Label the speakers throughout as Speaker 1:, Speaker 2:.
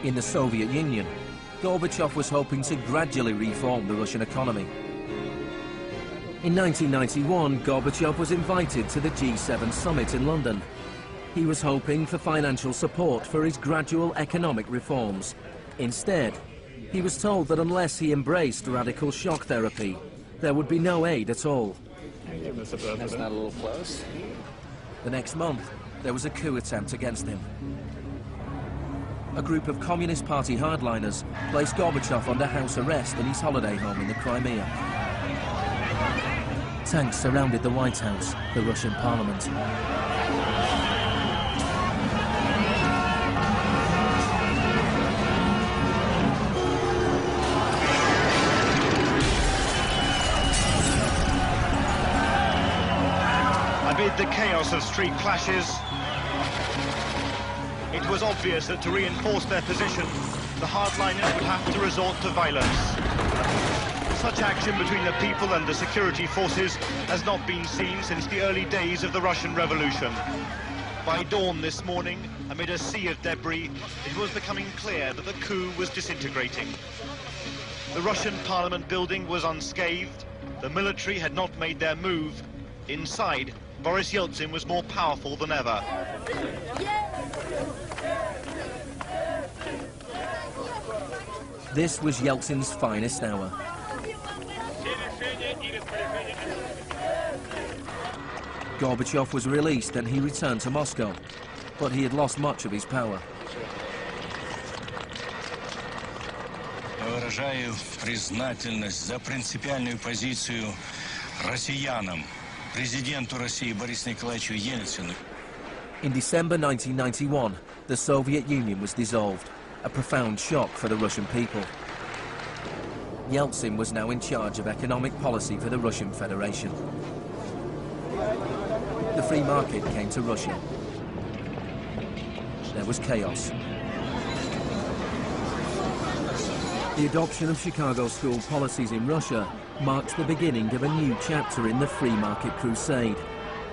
Speaker 1: In the Soviet Union, Gorbachev was hoping to gradually reform the Russian economy. In 1991, Gorbachev was invited to the G7 summit in London. He was hoping for financial support for his gradual economic reforms. Instead, he was told that unless he embraced radical shock therapy, there would be no aid at all.
Speaker 2: That's not a little close.
Speaker 1: The next month, there was a coup attempt against him. A group of Communist Party hardliners placed Gorbachev under house arrest in his holiday home in the Crimea. Tanks surrounded the White House, the Russian parliament.
Speaker 3: Amid the chaos of street clashes, it was obvious that to reinforce their position, the hardliners would have to resort to violence. Such action between the people and the security forces has not been seen since the early days of the Russian Revolution. By dawn this morning, amid a sea of debris, it was becoming clear that the coup was disintegrating. The Russian parliament building was unscathed, the military had not made their move. Inside, Boris Yeltsin was more powerful than ever.
Speaker 1: This was Yeltsin's finest hour. Gorbachev was released and he returned to Moscow, but he had lost much of his power.
Speaker 4: Я выражаю признательность за принципиальную позицию россиянам, президенту России Борису Николаевичу Ельцину.
Speaker 1: In December 1991, the Soviet Union was dissolved, a profound shock for the Russian people. Yeltsin was now in charge of economic policy for the Russian Federation. The free market came to Russia. There was chaos. The adoption of Chicago school policies in Russia marked the beginning of a new chapter in the free market crusade.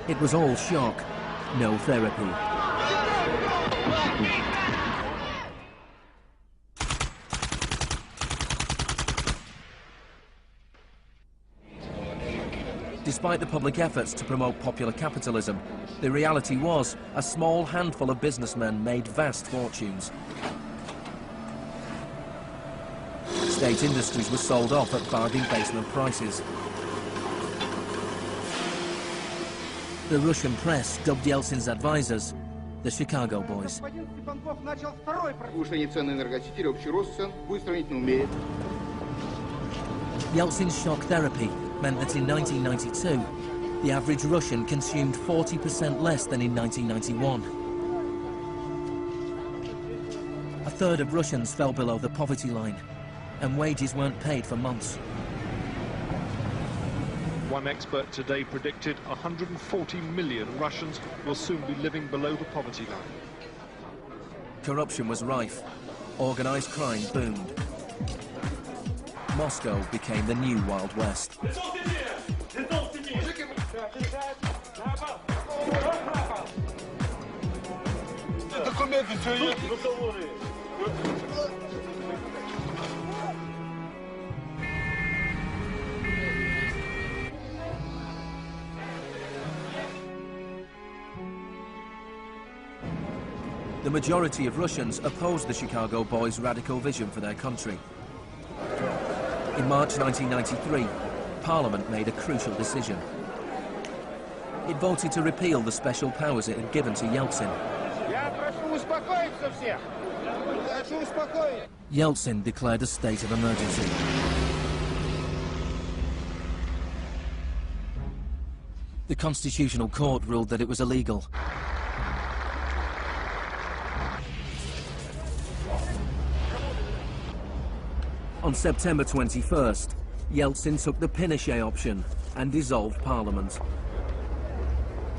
Speaker 1: It was all shock, no therapy. Despite the public efforts to promote popular capitalism, the reality was a small handful of businessmen made vast fortunes. State industries were sold off at bargain basement prices. The Russian press dubbed Yeltsin's advisors the Chicago Boys. Yeltsin's shock therapy meant that in 1992, the average Russian consumed 40% less than in 1991. A third of Russians fell below the poverty line, and wages weren't paid for months.
Speaker 5: One expert today predicted 140 million Russians will soon be living below the poverty line.
Speaker 1: Corruption was rife. Organized crime boomed. Moscow became the new Wild West. The majority of Russians opposed the Chicago Boys' radical vision for their country. In March 1993, Parliament made a crucial decision. It voted to repeal the special powers it had given to Yeltsin. Yeltsin declared a state of emergency. The Constitutional Court ruled that it was illegal. On September 21st, Yeltsin took the Pinochet option and dissolved Parliament.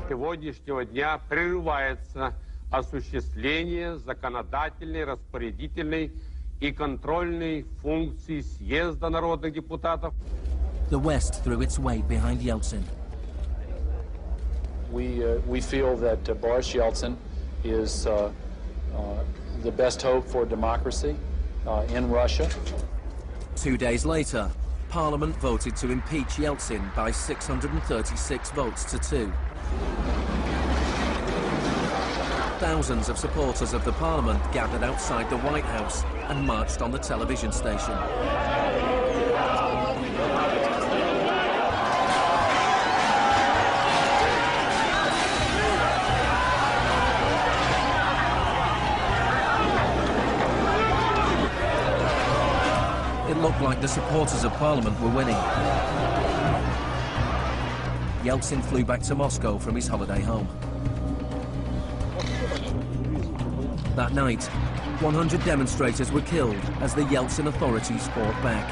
Speaker 6: Сегодняшнего дня прерывается осуществление законодательной, распорядительной и контрольной функций съезда народных депутатов.
Speaker 1: The West threw its weight behind Yeltsin.
Speaker 2: We feel that Boris Yeltsin is
Speaker 7: the best hope for democracy in Russia.
Speaker 1: 2 days later, Parliament voted to impeach Yeltsin by 636 votes to 2. Thousands of supporters of the Parliament gathered outside the White House and marched on the television station. It looked like the supporters of Parliament were winning. Yeltsin flew back to Moscow from his holiday home. That night, 100 demonstrators were killed as the Yeltsin authorities fought back.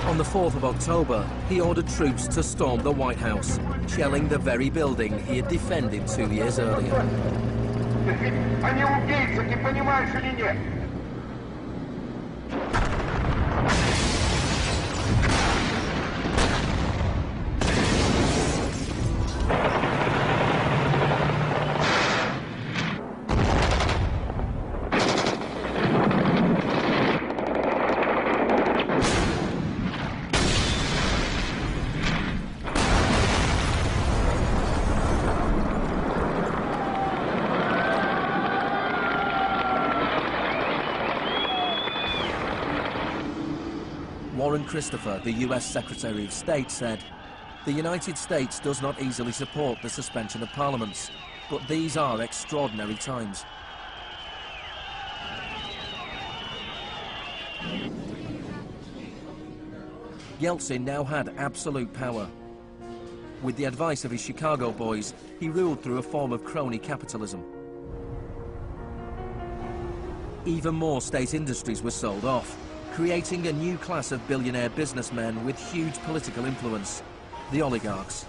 Speaker 1: On the 4th of October, he ordered troops to storm the White House, shelling the very building he had defended 2 years earlier. Christopher, the US Secretary of State, said, "The United States does not easily support the suspension of parliaments, but these are extraordinary times." Yeltsin now had absolute power. With the advice of his Chicago boys, he ruled through a form of crony capitalism. Even more state industries were sold off, creating a new class of billionaire businessmen with huge political influence, the oligarchs.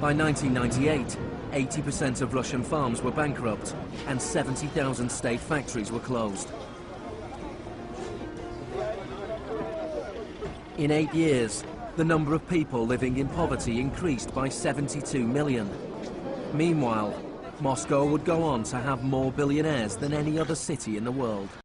Speaker 1: By 1998, 80% of Russian farms were bankrupt and 70,000 state factories were closed. In 8 years, the number of people living in poverty increased by 72 million. Meanwhile, Moscow would go on to have more billionaires than any other city in the world.